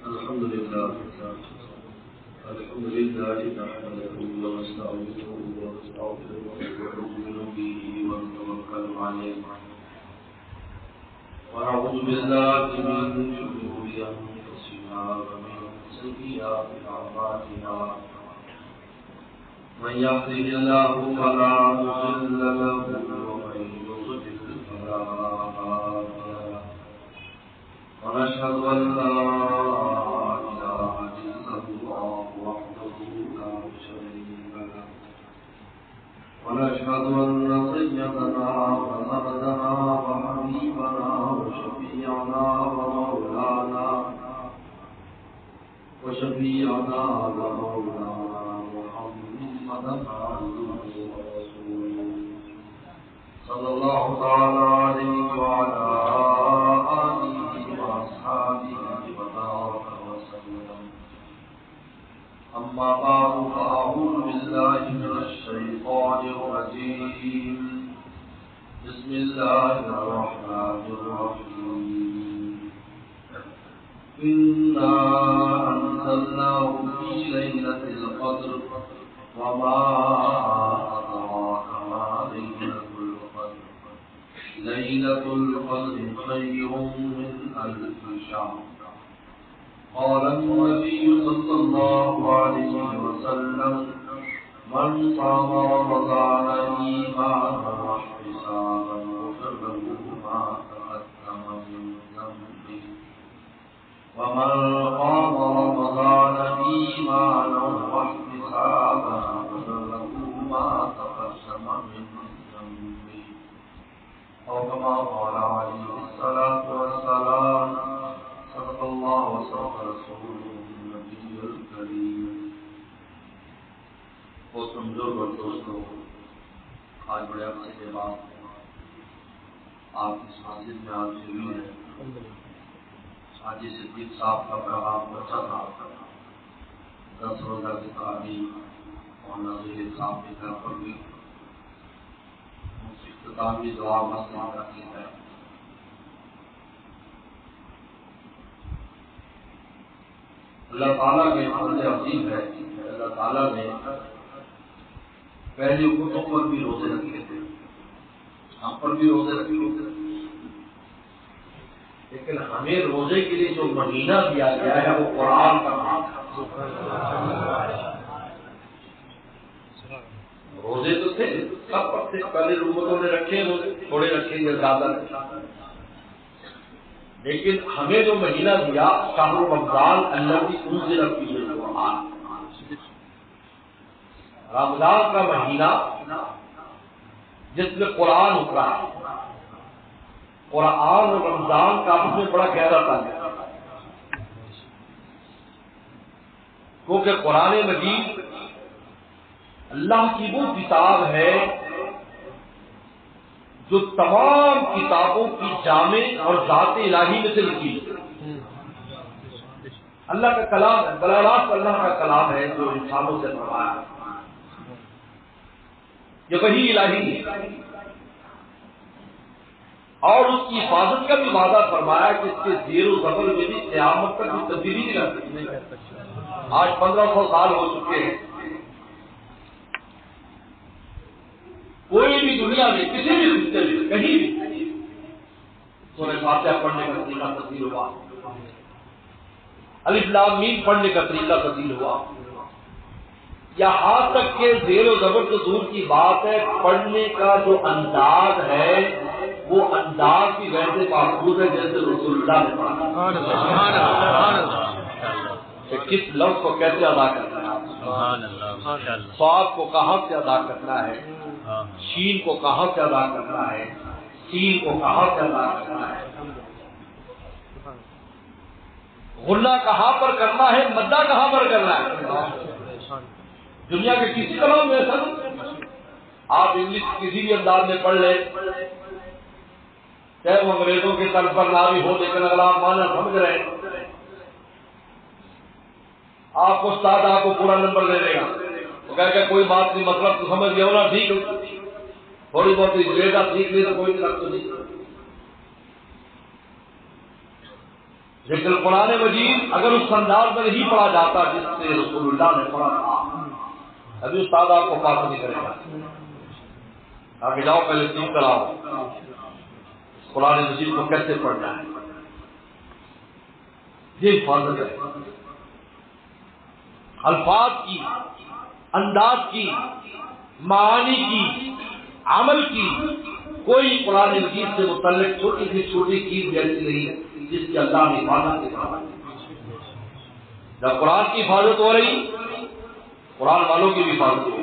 الحمد لله نحمده ونستعينه ونستغفره ونؤمن به ونتوكل عليه ونعوذ بالله من شرور أنفسنا ومن سيئات أعمالنا من يهده الله فلا مضل له ومن يضلل فلا هادي له ونشهد أن لا إله إلا الله وحده لا شريك له ونشهد أن سيدنا ونبينا وحبيبنا وشفيعنا ومولانا محمدا عبده ورسوله صلى الله تعالى عليه وعلى آله وأصحابه وبارك وسلم. أما بعد فأعوذ بالله من الشيطان الرجيم. بسم الله الرحمن الرحيم. إنا أنزلناه في ليلة القدر وما أدراك ما ليلة القدر. ليلة القدر خير من ألف شهر. قال النبي صلى الله عليه وسلم: من صام رمضان إيمانا واحتسابا غفر له ما تقدم من ذنبه ومن قام رمضان إيمانا واحتسابا غفر له ما تقدم من ذنبه أو كما قال عليه الصلاة والسلام. صدق الله وصدق رسوله النبي الكريم. بہت کمزور اور دوستوں، آج بڑے عرصے کے بعد آپ اس مسجد میں حاضر ہوئے ہیں. حاجی صدیق صاحب کا پیغام بچا تھا. 10 روزہ کی تعلیم اور نظیر صاحب کے گھر پر بھی اختتامی دعا مسجد رکھی ہے. اللہ تعالیٰ کے فضل عظیم ہے. اللہ تعالیٰ نے پہلی امتوں پر بھی روزے رکھے تھے، ہم پر بھی روزے رکھے تھے، لیکن ہمیں روزے کے لیے جو مہینہ دیا گیا ہے وہ قرآن کا نام ہے. روزے تو تھے سب پر تھے، پہلے امتوں نے رکھے روزے، تھوڑے رکھیں گے زیادہ رکھیں، لیکن ہمیں جو مہینہ دیا شہر رمضان الذی انزل فیہ القرآن، رمضان کا مہینہ جس میں قرآن اترا. قرآن اور رمضان کا آپس میں بڑا گہرا تعلق ہے، کیونکہ قرآن مجید اللہ کی وہ کتاب ہے جو تمام کتابوں کی جامع اور ذات الہی میں سے لکھی ہے. اللہ کا کلام ہے، براہ راست اللہ کا کلام ہے جو انسانوں سے فرمایا ہے. یہ وحی الہی ہے اور اس کی حفاظت کا بھی وعدہ فرمایا کہ اس کے زیر و زبر میں بھی قیامت تک بھی تبدیلی نہیں کر سکتی. آج 1500 سال ہو چکے ہیں، کوئی بھی دنیا میں کسی بھی خطے میں کہیں بھی سورہ فاتحہ پڑھنے کا طریقہ تبدیل ہوا، الف لام میم پڑھنے کا طریقہ تبدیل ہوا، یہاں تک کہ زیر و زبر تو دور کی بات ہے، پڑھنے کا جو انداز ہے وہ انداز بھی ویسے محفوظ ہے جیسے رسول اللہ نے پڑھا. کس لفظ کو کیسے ادا کرنا ہے، صاد کو کہاں سے ادا کرنا ہے، شین کو کہاں سے ادا کرنا ہے، سین کو کہاں سے ادا کرنا ہے، غنہ کہاں پر کرنا ہے، مدہ کہاں پر کرنا ہے. دنیا کے کسی کلام میں ایسا نہیں. آپ انگلش کسی بھی انداز میں پڑھ لیں، چاہے وہ انگریزوں کے طرز پر نہ بھی ہو، لیکن اگر آپ مانا سمجھ رہے ہیں، آپ کو استاد آپ کو پورا نمبر دے دے گا. وہ کہہ کہ کوئی بات نہیں، مطلب تو سمجھ گیا ہونا، ٹھیک ہے، تھوڑی بہت انگریزا سیکھ لی تو کوئی نہیں. لیکن قرآن مجید اگر اس انداز میں نہیں پڑھا جاتا جس سے رسول اللہ نے پڑھا تھا، ابھی استاد آپ کو پاس نہیں کرے گا، آگے جاؤ پہلے سیکھ کر آؤ قرآن مجید کو کیسے پڑھنا ہے. یہ حفاظت ہے الفاظ کی، انداز کی، معانی کی، عمل کی. کوئی قرآن مجید سے متعلق چھوٹی سی چھوٹی چیز ایسی نہیں ہے جس کی اللہ نے حفاظت کی. جب قرآن کی حفاظت ہو رہی، قرآن والوں کی بھی حفاظت ہو رہی،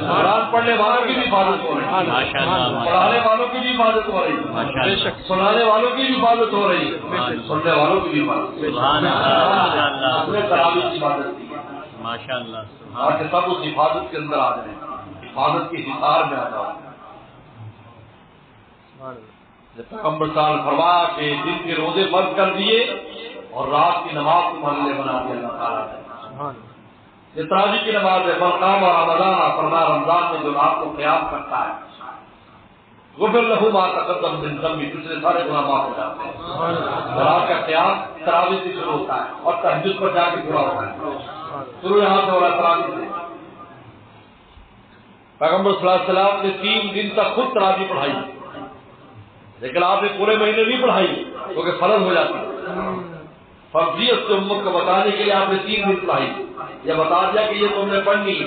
قرآن پڑھنے والوں کی بھی حفاظت ہو رہی، پڑھانے والوں کی بھی حفاظت ہو رہی، سنانے والوں کی بھی حفاظت ہو رہی، سننے والوں کی بھی حفاظت ہو رہی. تراویح کی حفاظت کی تاکہ سب اس حفاظت کے اندر آ جائیں، حفاظت کی حصار میں آ جاؤ. پیغمبر صلی اللہ علیہ وسلم فرمایا کہ دن کے روزے بند کر دیے اور رات کی نماز کو محلے بنا دیا اللہ تعالیٰ نے. یہ تراویح کی نماز ہے. برقام اور رمضان فرمایا رمضان میں جو رات کو قیام کرتا ہے غفر لہ ما تقدم من ذنبہ، پچھلے سارے گناہ معاف ہو جاتے ہیں. رات کا قیام تراویح سے شروع ہوتا ہے اور تہجد پر جا کے پورا ہوتا ہے. شروع یہاں سے ہو رہا ہے تراویح سے. پیغمبر صلی اللہ علیہ وسلم نے 3 دن تک خود تراویح پڑھائی، لیکن آپ نے پورے مہینے نہیں پڑھائی کیونکہ فرض ہو جاتی ہے. فرضیت سے امت کو بتانے کے لیے آپ نے 3 دن پڑھائی، یہ بتا دیا کہ یہ تم نے پڑھنی ہے.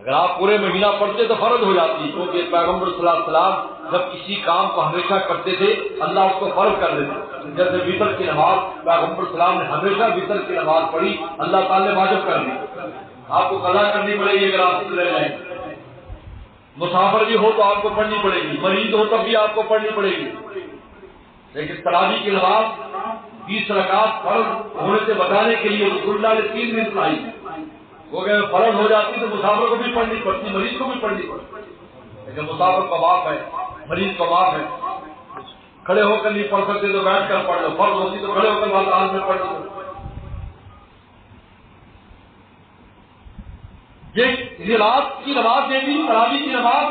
اگر آپ پورے مہینہ پڑھتے تو فرض ہو جاتی، کیونکہ پیغمبر صلی اللہ علیہ وسلم جب کسی کام کو ہمیشہ کرتے تھے اللہ اس کو فرض کر دیتے. جیسے وطر کی نماز پیغمبر صلی اللہ علیہ وسلم نے ہمیشہ وطر کی نماز پڑھی، اللہ تعالیٰ نے واجب کر دی. آپ کو قضا کرنی پڑے گی اگر آپ رہ جائیں. مسافر بھی ہو تو آپ کو پڑھنی پڑے گی، مریض ہو تب بھی آپ کو پڑھنی پڑے گی. لیکن تراویح کی نماز 20 رکعت فرض ہونے سے بتانے کے لیے رسول اللہ نے 3 دن پڑھائی. وہ اگر فرض ہو جاتی تو مسافر کو بھی پڑھنی پڑتی، مریض کو بھی پڑھنی پڑتی. لیکن مسافر کو معاف ہے، مریض کو معاف ہے. کھڑے ہو کر نہیں پڑھ سکتے تو بیٹھ کر پڑھ لو، فرض ہوتی تو کھڑے ہو کر بعد میں پڑھ لو. یہ رات کی نماز دے دی، تراویح کی نماز.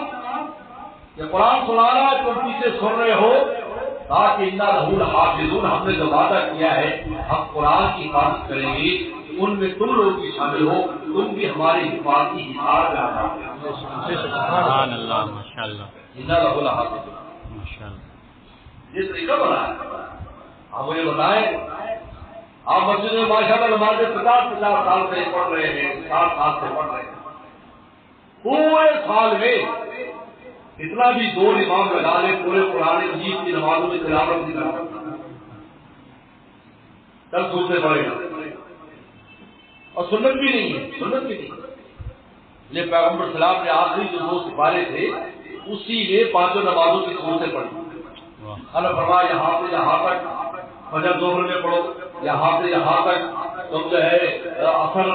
یہ قرآن سنا رہا ہے تم پیچھے سن رہے ہو تاکہ انا لہو لحافظون، ہم نے جو وعدہ کیا ہے ہم قرآن کی حفاظت کریں گے، ان میں تم لوگ بھی شامل ہو، تم بھی ہماری حفاظتی حصار میں آ جاؤ. سبحان اللہ، ماشاءاللہ. انا لہو لحافظون، ماشاءاللہ. یہ طریقہ بنا ہے. آپ مجھے بتائیں، آپ مسجد میں ماشاءاللہ نمازیں 50 سال سے پڑھ رہے ہیں، 60 سال سے پڑھ رہے ہیں. پورے سال میں اتنا بھی 2 امام لگا لیں پورے قرآن مجید کی نمازوں میں تلاوت نہیں کر سکتا. کل سوچنے پڑے گا. اور سنت بھی نہیں ہے، سنت بھی نہیں. یہ پیغمبر صلی اللہ علیہ وسلم نے آخری جو 2 سپارے تھے اسی میں 5 نمازوں کی صورتیں پڑھی. اللہ فرمایا یہاں سے یہاں تک فجر ظہر میں پڑھو، یہاں سے یہاں تک تم جو ہے عصر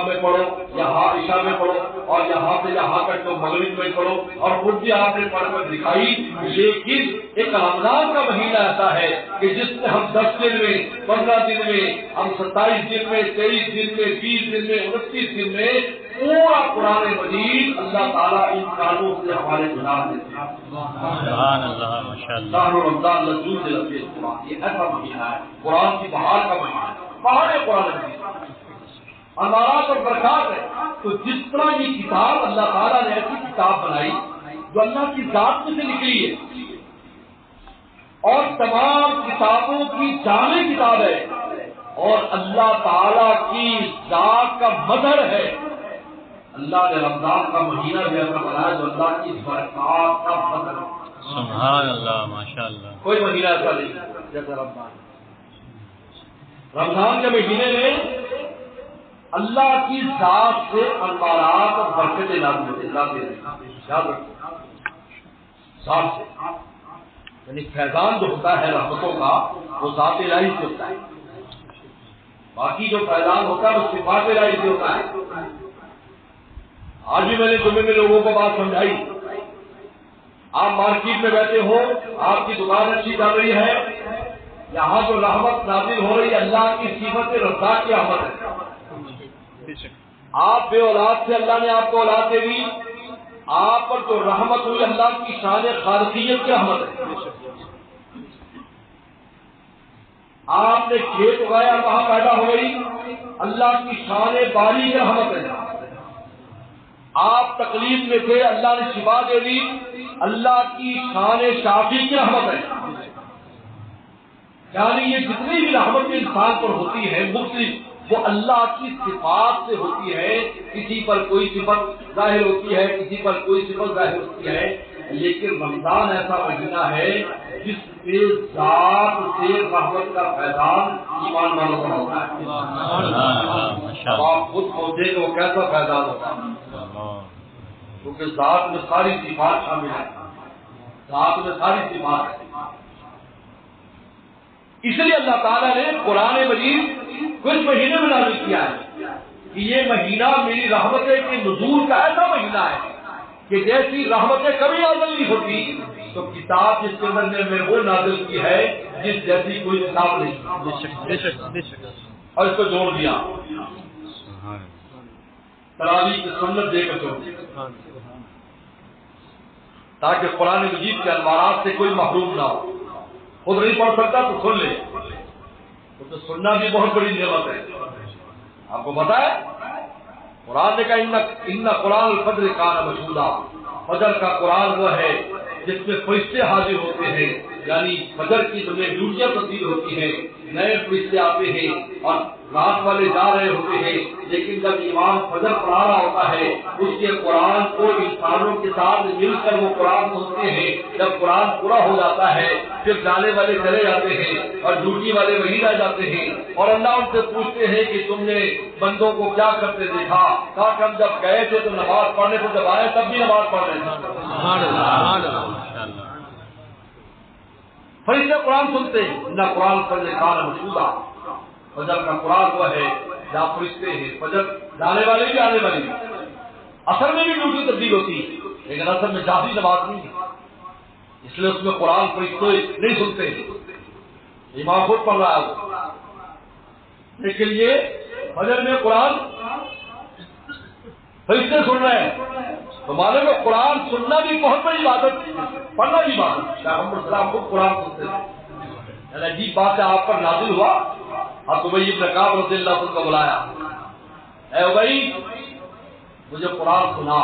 میں پڑھو، یہاں عشاء میں پڑھو، اور یہاں سے یہاں تک تم مغرب میں پڑھو. اور خود بھی آپ نے پڑھ کر دکھائی. لیکن ایک رمضان کا مہینہ ایسا ہے کہ جس میں ہم 10 دن میں، 15 دن میں، ہم 27 دن میں، 23 دن میں، 20 دن میں، 29 دن میں پورا قرآن مجید اللہ تعالیٰ ان کانوں سے ہمارے گناہ دیتے ہیں. سبحان اللہ، ماشاءاللہ. رمضان لذوذ لذیذ قرآن، یہ ایسا مہینہ ہے قرآن کی بہار کا مہینہ ہے. بہار قرآن مجید انوارات اور برکات ہے. تو جس طرح یہ کتاب اللہ تعالیٰ نے ایسی کتاب بنائی جو اللہ کی ذات میں سے نکلی ہے اور تمام کتابوں کی جامع کتاب ہے اور اللہ تعالیٰ کی ذات کا مظہر ہے. اللہ نے رمضان کا مہینہ بھی ایسا بنایا جو اللہ کی برکات کا مظہر ہے. سبحان اللہ، ماشاءاللہ. کوئی مہینہ ایسا نہیں جیسا رمضان. رمضان کے مہینے میں اللہ کی ذات سے انوارات اور برکتیں نازل ہوتے ہیں. یاد رکھو، ذات سے یعنی فیضان جو ہوتا ہے رحمتوں کا وہ ذات الہی سے ہوتا ہے. باقی جو فیضان ہوتا ہے وہ صفات الہی سے ہوتا ہے. آج بھی میں نے جمعے میں لوگوں کو بات سمجھائی. آپ مارکیٹ میں بیٹھے ہو، آپ کی دکان اچھی چل رہی ہے، یہاں جو رحمت نازل ہو رہی ہے اللہ کی صفت رزاق کی رحمت ہے. آپ بے اولاد سے اللہ نے آپ کو اولاد دے دی، آپ پر جو رحمت ہوئی اللہ کی شان خالقیت کی رحمت ہے. آپ نے کھیت اگایا وہاں پیدا ہو گئی، اللہ کی شان باری کی رحمت ہے۔ آپ تکلیف میں تھے، اللہ نے شفا دے دی، اللہ کی شان شافی کی رحمت ہے۔ یعنی یہ جتنی بھی رحمت انسان پر ہوتی ہے مختلف، وہ اللہ کی صفات سے ہوتی ہے۔ کسی پر کوئی صفت ظاہر ہوتی ہے، کسی پر کوئی صفت ظاہر ہوتی ہے، لیکن رمضان ایسا مہینہ ہے جس میں ذات سے رحمت کا فیضان ایمان والوں کا ہوتا ہے۔ اب آپ خود سوچیں کہ وہ کیسا فیضان ہوتا ہے، کیونکہ ذات میں ساری صفات شامل ہیں، ذات میں ساری صفات ہیں۔ اس لیے اللہ تعالیٰ نے قرآن مجید کچھ مہینے میں نازل کیا ہے کہ یہ مہینہ میری رحمتیں کے نزول کا ایسا مہینہ ہے کہ جیسی رحمتیں کبھی نازل نہیں ہوتی، تو کتاب جس کے اندر میں وہ نازل کی ہے جس جیسی کوئی کتاب نہیں، اور اس کو جوڑ دیا، تراویح کی سنت دے کر جوڑ دیا، تاکہ قرآن مجید کے انوارات سے کوئی محروم نہ ہو۔ خود نہیں پڑھ سکتا تو سن لے، تو سننا بھی بہت بڑی نعمت ہے۔ آپ کو پتا ہے قرآن نے کہا ان قرآن الفجر کان مشہودا، فجر کا قرآن وہ ہے جس میں فرشتے حاضر ہوتے ہیں، یعنی فجر کی تمہیں ڈیوٹیاں تبدیل ہوتی ہیں، نئے فرشتے آتے ہیں اور رات والے جا رہے ہوتے ہیں، لیکن جب امام فجر پڑھا رہا ہوتا ہے اس کے قرآن کو انسانوں کے ساتھ مل کر وہ قرآن سنتے ہیں۔ جب قرآن پورا ہو جاتا ہے پھر جانے والے چلے جاتے ہیں اور ڈیوٹی والے وہی رہ جاتے ہیں، اور اللہ ان سے پوچھتے ہیں کہ تم نے بندوں کو کیا کرتے دیکھا؟ کہا کہ ہم جب گئے تھے تو نماز پڑھنے کو جب آئے تب بھی نماز پڑھ رہے تھے۔ فرشتے قرآن سنتے ہیں، نہ قرآن فجر کان مشہودا، فجر کا قرآن وہ ہے جہاں فرشتے ہیں، فجر جانے والے بھی آنے والے بھی، اثر میں بھی ڈیوٹی تبدیل ہوتی ہے، لیکن اثر میں جاتی نماز نہیں ہے، اس لیے اس میں قرآن فرشتے نہیں سنتے، امام خود پڑھ رہا ہے، لیکن یہ فجر میں قرآن فرشتے سن رہے ہیں، تو معلوم ہے قرآن سننا بھی بہت بڑی عبادت، پڑھنا بھی عبادت۔ پیغمبر صلی اللہ علیہ وسلم خود قرآن سنتے تھے۔ عجیب بات ہے، آپ پر نازل ہوا، اب ابی بن کعب رضی اللہ عنہ کو بلایا، اے ابی مجھے قرآن سنا،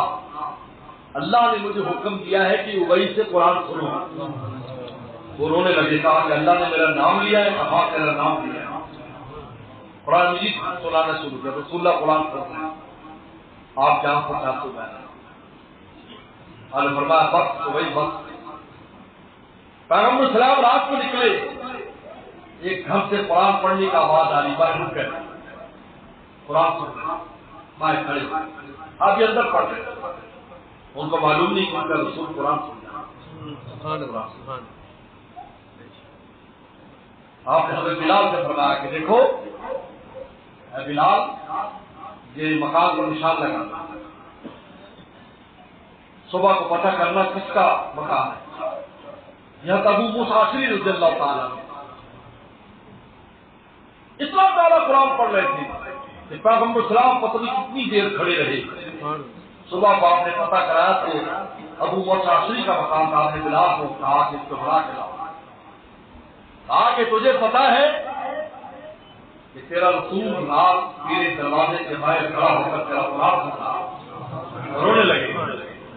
اللہ نے مجھے حکم دیا ہے کہ ابی سے قرآن سنو۔ وہ رونے لگے، کہا کہ اللہ نے میرا نام لیا ہے، کہا میرا نام لیا ہے، قرآن مجید سنانا شروع کیا، رسول اللہ قرآن پڑھتے ہیں، آپ جہاں پر چاہتے ہو بیٹھے، اور فرمایا بس ابی بس۔ پیغمبر السلام رات کو نکلے، ایک گھر سے قرآن پڑھنے کا آواز آ رہی، باہر رک گئے، قرآن سن رہے، باہر کھڑے، آپ یہ اندر پڑھ رہے، ان کو معلوم نہیں کہ رسول قرآن سن رہا۔ آپ نے حضرت بلال سے فرمایا کہ دیکھو اے بلال، یہ مقام پر نشان لگانا، صبح کو پتہ کرنا کس کا مقام ہے۔ یہاں ابو موسیٰ اشعری رضی اللہ تعالیٰ اتنا پیارا قرآن پڑھ رہے تھے کہ پیغمبر السلام پتہ نہیں کتنی دیر کھڑے رہے۔ صبح کو آپ نے پتہ کرایا تو ابو موسیٰ اشعری کا مقام تھا، آپ نے بلال کو کہا کہ اس کو بلا کے لاؤ، کہا کہ تجھے پتہ ہے کہ تیرا رسول رات میرے دروازے کے باہر کھڑا ہو کر تیرا قرآن سن رہا، رونے لگے۔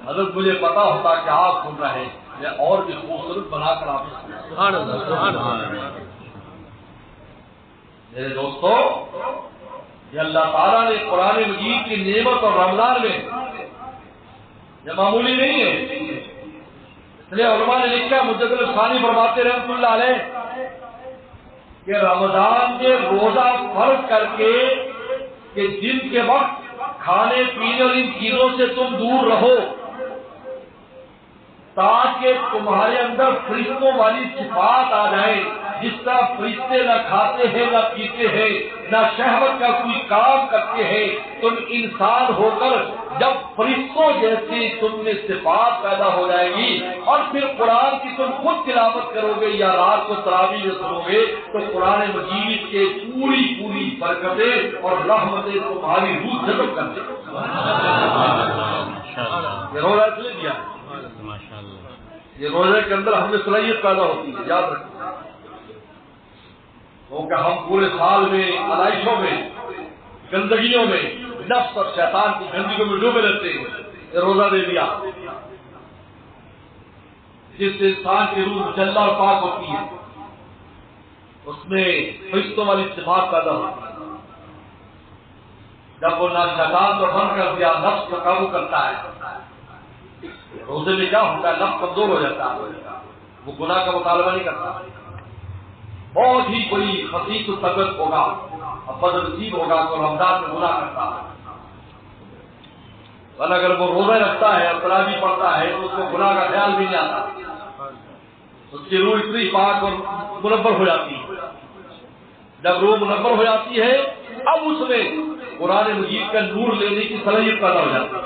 حضرت مجھے پتا ہوتا کہ آپ سن رہے ہیں، میں اور بھی خوبصورت بنا کر آپ سبحان اللہ۔ میرے دوستو، یہ اللہ تعالیٰ نے قرآن مجید کی نعمت اور رمضان میں یہ معمولی نہیں ہے، اس لیے علماء نے لکھا، مجدد الثانی فرماتے رحمۃ اللہ علیہ کہ رمضان کے روزہ فرض کر کے کہ جن کے وقت کھانے پینے اور ان چیزوں سے تم دور رہو تاکہ تمہارے اندر فرشتوں والی صفات آ جائے، جس طرح فرشتے نہ کھاتے ہیں نہ پیتے ہیں نہ شہوت کا کوئی کام کرتے ہیں، تم انسان ہو کر جب فرشتوں جیسی تم میں صفات پیدا ہو جائے گی اور پھر قرآن کی تم خود تلاوت کرو گے یا رات کو تراویح میں سنو گے تو قرآن مجید کے پوری برکتیں اور رحمتیں تمہاری روح جذب کر دیں۔ یہ روزہ اس لیے دیا ہے، یہ روزے کے اندر ہم میں صلاحیت پیدا ہوتی ہے، یاد رکھیں۔ وہ کہ ہم پورے سال میں علائشوں میں گندگیوں میں نفس اور شیطان کی گندگیوں میں ڈوبے رہتے ہیں، یہ روزہ دے دیا جس سے انسان کی روح جلدہ اور پاک ہوتی ہے، اس میں فرشتوں والی صفات پیدا ہوتی ہے۔ جب وہ نہ شیطان کو بند کر دیا، نفس کو قابو کرتا ہے، روزے میں کیا ہوتا ہے؟ نفس کمزور ہو جاتا ہے، وہ گناہ کا مطالبہ نہیں کرتا، بہت ہی بڑی خفیف طبیعت ہوگا اور بدنصیب ہوگا تو رمضان میں گناہ کرتا ہے، اور اگر وہ روزہ رکھتا ہے اور تراویح پڑھتا ہے تو اس کو گناہ کا خیال بھی نہیں آتا، اس کی روح اتنی پاک اور منور ہو جاتی ہے۔ جب روح منور ہو جاتی ہے اب اس میں قرآن مجید کا نور لینے کی صلاحیت پیدا ہو جاتی ہے،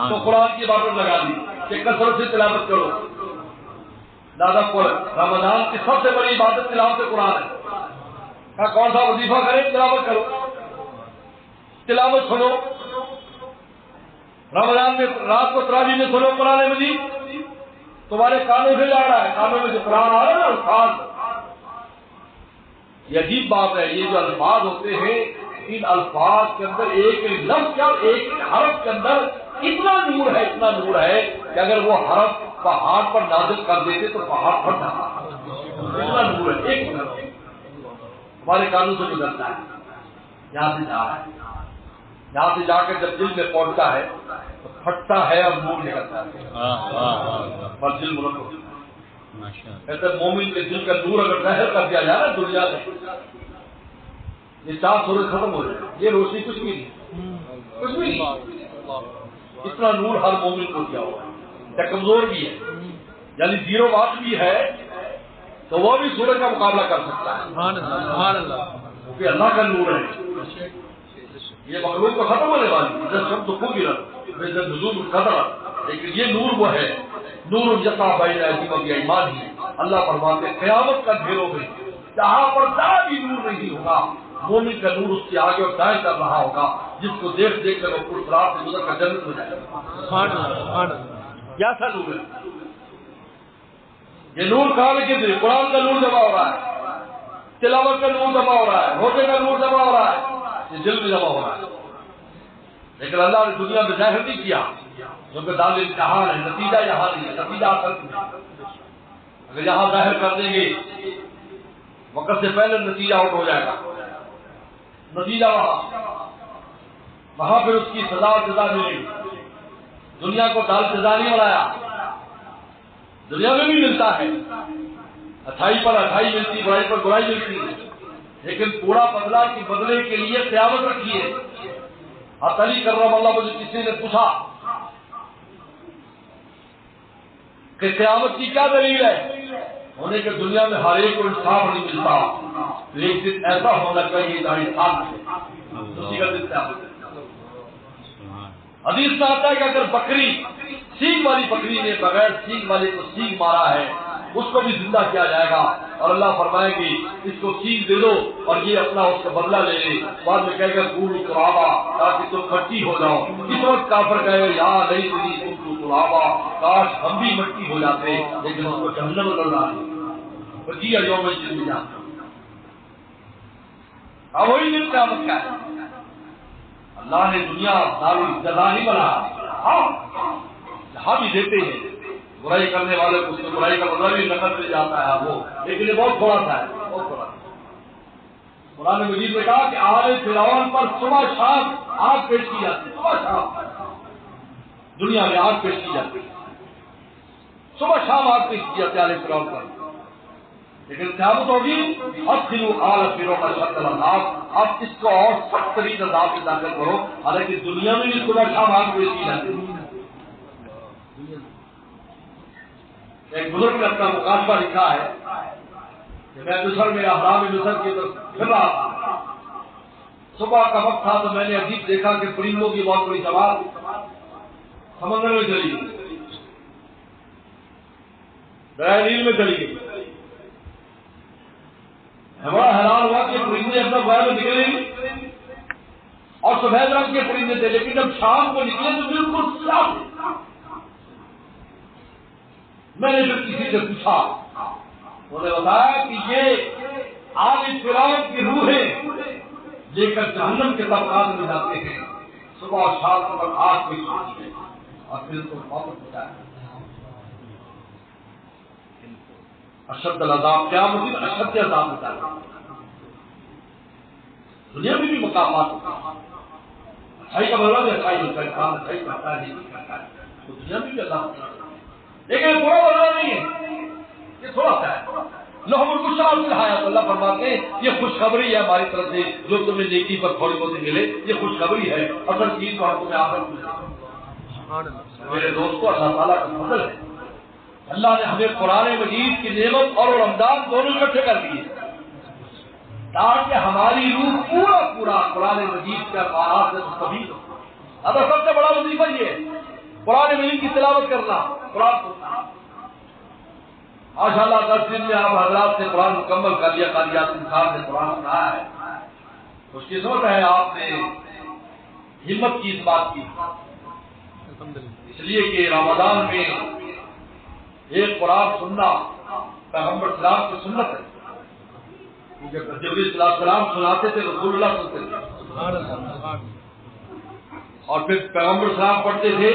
تو قرآن کی عبادت لگا دی کہ کثرت سے تلاوت کرو، زیادہ پڑھ۔ رمضان کی سب سے بڑی عبادت تلاوت قرآن ہے، کون سا وظیفہ کرے؟ تلاوت کرو، تلاوت سنو، رمضان میں رات کو تراویح میں سنو قرآن مجید، تمہارے کانوں سے جا رہا ہے، کانوں میں جو قرآن آ رہا ہے نا الفاظ، یہ عجیب بات ہے، یہ جو الفاظ ہوتے ہیں ان الفاظ کے اندر ایک ایک لفظ کا ایک حرف کے اندر اتنا نور ہے، اتنا نور ہے کہ اگر وہ حرف پہاڑ پر نازل کر دیتے تو پہاڑ پھٹ جاتا، اتنا نور ہے، ایک حرف ہمارے کانوں سے گزرتا ہے، یہاں سے جا رہا ہے، یہاں سے جا کر جب دل میں پہنچتا ہے تو پھٹتا ہے اور نور نکلتا ہے، پر دل منور ہوتا ہے۔ ایسے مومن کے دل کا نور اگر ظاہر کر دیا جائے نا دنیا میں، یہ 4 سورج ختم ہو جائے، یہ روشنی کچھ بھی نہیں، کچھ بھی نہیں، اتنا نور ہر مومن کو دیا ہوا ہے، یا کمزور بھی ہے یعنی 0 واٹ بھی ہے تو وہ بھی سورج کا مقابلہ کر سکتا ہے، کیونکہ اللہ کا نور ہے۔ یہ مخلوق تو ختم ہونے والی ہے، جب تو خوب نزول قدر، لیکن یہ نور وہ ہے، نور جسا بین ایدیہم بایمانہم، اللہ فرماتے ہیں قیامت کا ڈھیروں میں جہاں پر ذرا بھی نور نہیں ہوگا، مومن کا نور اس کے آگے اور دائیں کر رہا ہوگا، جس کو دیکھ دیکھ کر وہ پرسرات سے گزر کر جنت ہو جائے گا۔ کیسا نور ہے یہ؟ نور کہاں لے قرآن کا نور جمع ہو رہا ہے، تلاوت کا نور جمع ہو رہا ہے، روزے کا نور جمع ہو رہا ہے، یہ دل میں جمع ہو رہا ہے، لیکن اللہ نے دنیا میں ظاہر نہیں کیا، کیونکہ دار امتحان ہے، نتیجہ یہاں نہیں ہے، نتیجہ آخر میں، اگر یہاں ظاہر کر دیں گے وقت سے پہلے نتیجہ آؤٹ ہو جائے گا، نتیجہ وہاں پھر اس کی سزا اور جزا ملے گی۔ دنیا کو دال سزا نہیں بنایا، دنیا میں بھی ملتا ہے، اچھائی پر اچھائی ملتی، برائی پر برائی ملتی ہے، لیکن پورا بدلہ کی بدلے کے لیے قیامت رکھی ہے۔ علی کرم اللہ مجھے کسی نے پوچھا کہ قیامت کی کیا دلیل ہے؟ ہونے کے دنیا میں ہر ایک کو انصاف نہیں ملتا، لیکن ایسا ہونا چاہیے جہاں انصاف ملے، اسی کا دن قیامت۔ حدیث میں آتا ہے کہ اگر بکری سینگ والی بکری نے بغیر سینگ والے کو سینگ مارا ہے اس کو بھی زندہ کیا جائے گا، اور اللہ فرمائے گی اس کو سینگ دے دو اور یہ اپنا اس کا بدلہ لے لے، بعد میں کہے گا گولو ترابا، تاکہ تم مٹی ہو جاؤ۔ اس وقت کافر کہے گا یا نہیں تری گولو ترابا، کاش ہم بھی مٹی ہو جاتے، لیکن اس کو جہنم میں ڈالنا ہے، جی یوم الدین جانا۔ اب وہی دن قیامت کا ہے۔ اللہ نے دنیا دار جزا نہیں بنا، جہاں بھی دیتے ہیں برائی کرنے والے کو اس سے برائی کا بدلہ بھی نقد مل جاتا ہے وہ، لیکن یہ بہت تھوڑا سا ہے، بہت تھوڑا سا۔ قرآن مجید نے کہا کہ آل فرعون پر صبح شام آگ پیش کی جاتی ہے، صبح شام دنیا میں آگ پیش کی جاتی ہے، صبح شام آگ پیش کی جاتی ہے آل فرعون پر، لیکن قیامت ہوگی ادخلوا آل فرعون اشد العذاب، اب اس کو اور سخت ترین عذاب میں داخل کرو، حالانکہ دنیا میں بھی صبح شام آگ پیش کی جاتی ہے۔ ایک بزرگ نے اپنا مقاصدہ لکھا ہے کہ میں مصر میں احرام مصر کی طرف پھر رہا تھا، صبح کا وقت تھا تو میں نے عجیب دیکھا کہ پرندوں کی بہت بڑی جماعت سمندر میں چلی گئی، دریائے نیل میں چلی گئی۔ میں بڑا حیران ہوا کہ پرندے اپنا گویا میں نکلے نہیں اور سفید رنگ کے پرندے تھے، لیکن جب شام کو نکلے تو بالکل صاف تھے۔ میں نے پھر کسی سے پوچھا، انہوں نے بتایا کہ یہ آل فرعون کی روحیں لے کر جہنم کے طبقات میں جاتے ہیں، صبح اور شام پر آگ کوئی سوچتی ہے اور پھر تو واپس ہو جائے. اشد العذاب قیامت میں اشد عذاب ہوتا ہے. دنیا میں بھی مقامات ہوتا ہے، اچھائی کا بھلا بھی اچھائی نہیں کرتا، اچھائی کرتا ہے نہیں کرتا ہے، تو دنیا میں بھی اللہ ہوتا ہے. لیکن برا بھلا نہیں ہے، یہ تھوڑا سا ہے. لہم البشریٰ فی الحیاۃ، اللہ فرماتے ہیں یہ خوشخبری ہے ہماری طرف سے، جو تمہیں نیکی پر تھوڑی بہت ملے یہ خوشخبری ہے. اصل چیز تو ہم تمہیں آخرت میں. میرے دوستو، اللہ تعالیٰ کا فضل ہے، اللہ نے ہمیں قرآن مجید کی نعمت اور رمضان دونوں اکٹھے کر دیے تاکہ ہماری روح پورا پورا قرآن مجید کے الفاظ سے مستفید ہو. اب سب سے بڑا وظیفہ یہ ہے قرآن مجید کی تلاوت کرنا، قرآن سننا. ماشاء اللہ 10 دن میں آپ حضرات سے قرآن مکمل کر لیا، قاری یاسین صاحب نے قرآن سنایا ہے. خوش قسمت ہے آپ نے ہمت کی اس بات کی، اس لیے کہ رمضان میں ایک قرآن سننا پیغمبر اسلام کی سنت ہے. جبریل صلی اللہ علیہ وسلم سناتے تھے، رسول اللہ سنتے تھے، اور پھر پیغمبر اسلام پڑھتے تھے،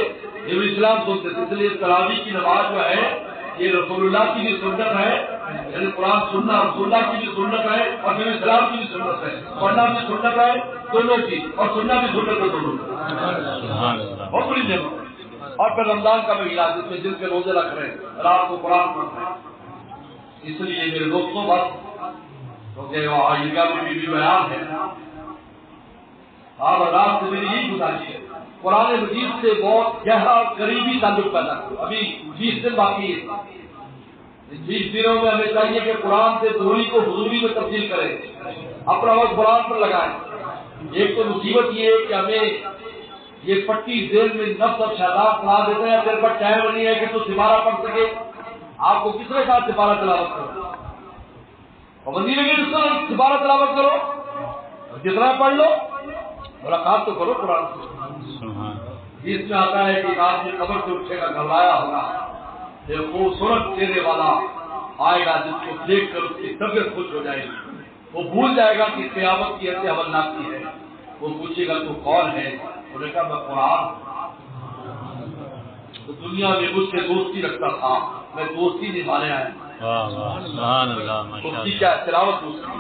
جبریل اسلام سنتے تھے. اس لیے تراویح کی نماز جو ہے یہ رسول اللہ کی بھی سنت ہے، یعنی قرآن سننا رسول اللہ کی بھی سنت ہے اور جبریل اسلام کی بھی سنت ہے. پڑھنا بھی سنت ہے دونوں کی، اور سننا بھی سنت ہے دونوں کی. بہت بڑی نعمت. اور پھر رمضان کا مہینہ جس میں دل کے روزے رکھ رہے ہیں، رات کو قرآن پڑھ رہے ہیں. اس لیے میرے دوستوں بس کیونکہ عیدگاہ میں بھی بیان ہے، آپ رات سے میری یہی گزارش ہے قرآن مجید سے بہت گہرا اور قریبی تعلق پیدا کرو. ابھی 20 دن باقی ہے، ان 20 دنوں میں ہمیں چاہیے کہ قرآن سے دوری کو حضوری میں تبدیل کریں، اپنا وقت قرآن پر لگائیں. ایک تو مصیبت یہ ہے کہ ہمیں یہ پٹی ذیل میں نفس اور شہزاد سنا دیتے ہیں، پھر پر ٹائم نہیں ہے کہ تو سپارہ پڑھ سکے. آپ کو کس نے کہا سپارہ تلاوت کرو؟ پابندی لگی اس طرح سپارہ تلاوت کرو، جتنا پڑھ لو، ملاقات تو کرو قرآن سے. اس میں آتا ہے کہ ایک آدمی قبر سے اٹھے گا، گھبرایا ہوگا، ایک خوبصورت چہرے والا آئے گا جس کو دیکھ کر اس کی طبیعت خوش ہو جائے گی. وہ بھول جائے گا کہ قیامت کی ایسے عمل ناکی ہے. وہ پوچھے گا تو کون ہے؟ انہوں نے کہا میں قرآن. تو دنیا میں مجھ سے دوستی رکھتا تھا، میں دوستی نبھانے آیا. اس کی کیا تلاوت دوستی.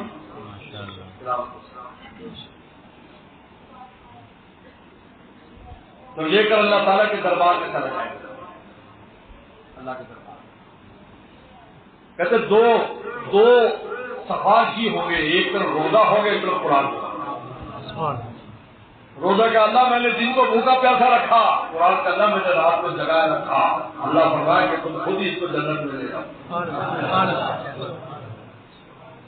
تو لے کر اللہ تعالیٰ کے دربار میں چلا جائے گا. اللہ کے دربار کہتے دو صفاجی ہوں گے، ایک طرف روزہ ہوگا، ایک طرف قرآن ہوگا. روزہ کا اللہ میں نے دن کو بھوکا پیاسا رکھا، قرآن کا اللہ میں نے رات کو جگائے رکھا. اللہ فرمائے کہ تم خود ہی اس کو جنت میں لے جاؤ.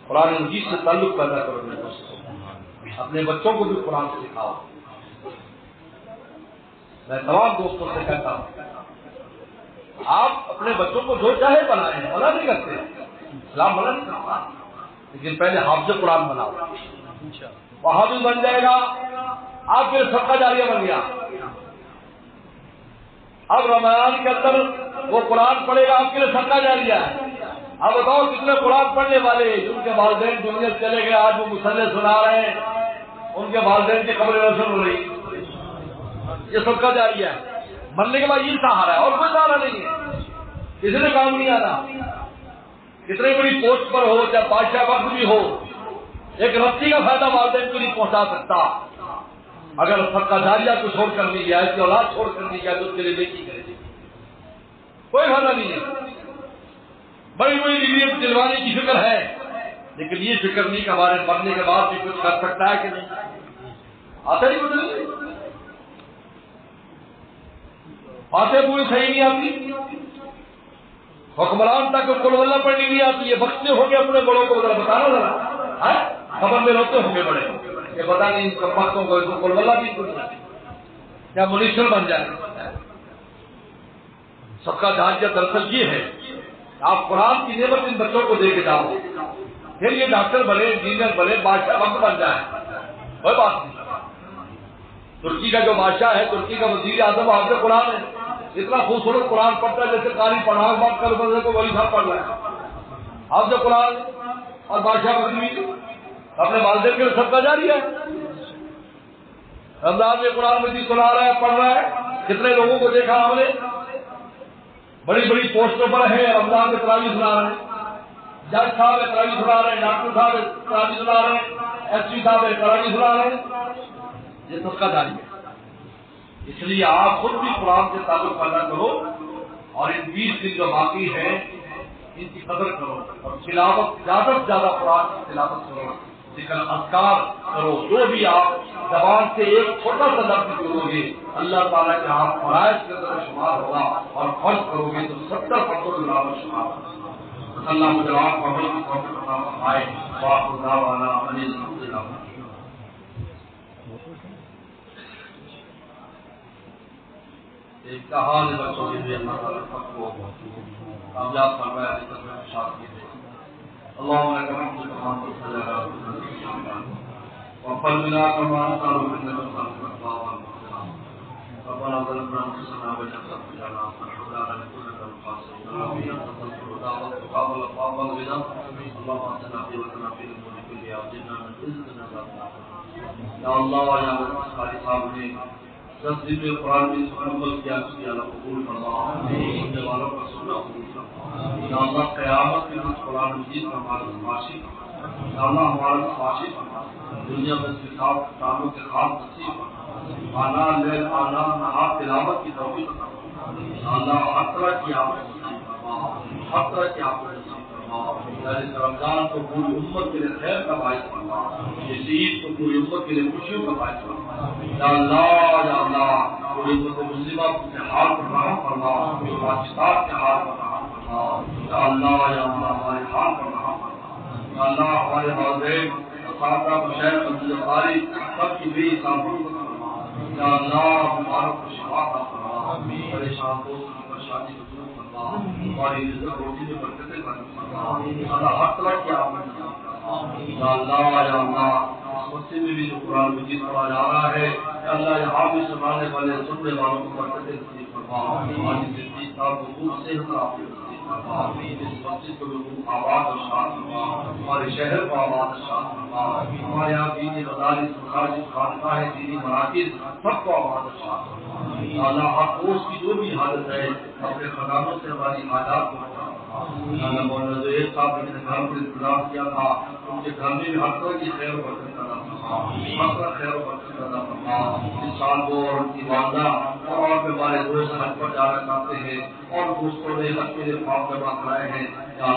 قرآن مجید سے تعلق پیدا کرو میرے دوستوں، اپنے بچوں کو بھی قرآن سکھاؤ. میں تمام دوستوں سے کہتا ہوں آپ اپنے بچوں کو جو چاہے بنائیں، منع نہیں کرتے، اسلام منع نہیں کرتا، لیکن پہلے حافظ قرآن بناؤ. وہاں بھی بن جائے گا، آپ کے صدقہ جاریہ بن گیا. اب رمضان کے اندر وہ قرآن پڑھے گا، آپ کے لیے صدقہ جاریہ ہے. اب بتاؤ کتنے قرآن پڑھنے والے جن کے والدین دنیا سے چلے گئے، آج وہ مصلح سنا رہے ہیں، ان کے والدین کی قبر روشن ہو رہی. یہ صدقہ جاریہ ہے. مرنے کے بعد یہ سہارا ہے اور کوئی سہارا نہیں ہے، کسی نے کام نہیں آنا. کتنی بڑی پوسٹ پر ہو، چاہے بادشاہ وقت بھی ہو، ایک رسی کا فائدہ والدین کو نہیں پہنچا سکتا. اگر صدقہ جاریہ کو چھوڑ کر نہیں گیا، اس کی اولاد چھوڑ کر نہیں گیا تو اس کے لیے نیکی کرے گی، کوئی فائدہ نہیں ہے. بڑی بڑی ڈگری دلوانے کی فکر ہے، لیکن یہ فکر نہیں کہ ہمارے مرنے کے بعد بھی کچھ کر سکتا ہے کہ نہیں. آتا ہی کچھ نہیں. باتیں پوری صحیح نہیں آتی. حکمران تک قل اللہ پڑھنی نہیں آتی. یہ بخشتے ہوں گے اپنے بڑوں کو، ذرا بتانا ذرا خبر میں روتے ہوں گے بڑے کہ پتا نہیں ان بختوں کو قل اللہ بھی کیا منیشر بن جائے. سب کا جانچہ دراصل یہ ہے آپ قرآن کی نعمت ان بچوں کو دے کے جاؤ، پھر یہ ڈاکٹر بنے، انجینئر بنے، بادشاہ وقت بن جائے، کوئی بات نہیں. ترکی کا جو بادشاہ ہے، ترکی کا وزیر اعظم حافظ قرآن ہے. اتنا خوبصورت قرآن پڑھتا ہے جیسے قاری پڑھا بات کر بندے کو وہی صاحب پڑھ رہا ہے. حافظ قرآن اور بادشاہ بدوی اپنے والدین کے صدقہ جاری ہے. رمضان میں قرآن مجید سنا رہا ہے, پڑھ رہا ہے. کتنے لوگوں کو دیکھا ہم نے بڑی بڑی پوسٹوں پر ہیں, رمضان میں تراویح سنا رہے ہیں. جج صاحب تراویح سنا رہے ہیں, ڈاکٹر صاحب تراویح سنا رہے ہیں, ایس پی صاحب تراویح سنا رہے ہیں. یہ صدقہ جاری ہے. اس لیے آپ خود بھی قرآن سے تعلق پیدا کرو اور ان 20 دن جو باقی ہیں ان کی قدر کرو اور تلاوت زیادہ سے زیادہ قرآن کی تلاوت کرو, ذکر اذکار کرو. جو بھی آپ زبان سے ایک چھوٹا سا لفظ کرو گے اللہ تعالیٰ کے آپ فرائض کے اندر شمار ہوگا, اور فرض کرو گے تو 70 فرضوں میں شمار ہوگا. اللہ مجھے آپ کو عمل کی توفیق عطا فرمائے. وآخر دعوانا ان الحمد للہ. ایک حال ہے بچوں کے لیے اللہ تعالیٰ کو کامیاب فرمائے. ابھی تک میں شاد کی تھے اللهم لك الحمد كما صلى على محمد وقل بنا كما نسأل منك الصلاة والسلام. ربنا ظلمنا انفسنا وان لم تغفر لنا وترحمنا لنكونن من الخاسرين. آمين. تقبل دعوة وتقبل الطاعة والغنى. اللهم اهدنا في وطننا في الامور كلها واجعلنا من رزقنا ذات يا الله يا رب. ساری صاحب نے 10 دن میں قرآن میں مکمل کیا, اس کی اللہ قبول فرما. سننے والوں کا سننا قبول فرما. یا اللہ قیامت کے روز قرآن مجید کا ہمارا سفارشی فرما. یا اللہ ہمارا سفارشی فرما. دنیا میں اس کے ساتھ کاموں کے خاص نصیب فرما. آنا لیل آنا نہار تلاوت کی توفیق عطا فرما. یا اللہ ہر طرح کی آپ نصیب فرما, ہر طرح کی آپ نصیب فرما. اس رمضان کو پوری امت کے لیے خیر کا باعث فرما. اس عید کو پوری امت کے لیے خوشیوں کا باعث فرما. یا اللہ پوری امت مسلمہ کے حال پر رحم فرما, پاکستان کے حال پر رحم فرما. یا اللہ ہمارے حال پر رحم فرما. یا اللہ ہمارے والدین اساتذہ مشائخ قاری سب کی بھی حسابوں کو فرما. یا اللہ بیماروں کو شفا عطا فرما. پریشان دوست کی پریشانی کو دور فرما. ہماری رزق روزی میں برکتیں فرما. اللہ ہر طرح کی آمد یا اللہ اس مسجد میں بھی جو قرآن مجید پڑھا جا رہا ہے اللہ یہاں بھی سنانے والے سننے والوں کو برکتیں نصیب فرما. ہماری زندگی صاحب کو خوب صحت عافیت نصیب فرما. اس مسجد کو بھی خوب آباد اور شاد فرما. ہمارے شہر کو آباد اور شاد فرما. ہمارے یہاں دینی مدارس مساجد خانقاہیں دینی مراکز سب کو آباد اور شاد فرما. اللہ ہر روز کی جو بھی حالت ہے اپنے خزانوں سے ہماری حاجات کو مولانا جو ایک صاحب نے گھر پر انتظام کیا تھا ان کے گھر میں بھی ہر طرح کی خیر و برکت عطا فرما. ہر طرح خیر و برکت عطا فرما. اس سال کو اور ان کی والدہ اور ہمارے دوست حج پر جانا چاہتے ہیں اور دوستوں نے حج کے لیے فارم جمع کرائے ہیں. یا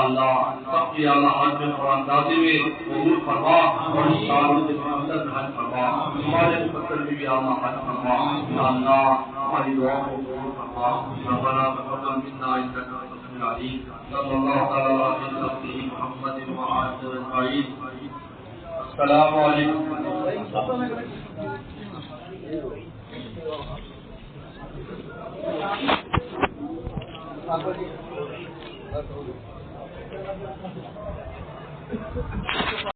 اللہ سب کی اللہ حج میں قرآن اندازی میں قبول فرما اور اس سال کے اندر حج فرما. ہمارے مقدر میں بھی اللہ حج فرما. یا اللہ ہماری دعا کو قبول فرما. ربنا تقبل منا انك صلی اللہ علیہ محمد السلام علیکم.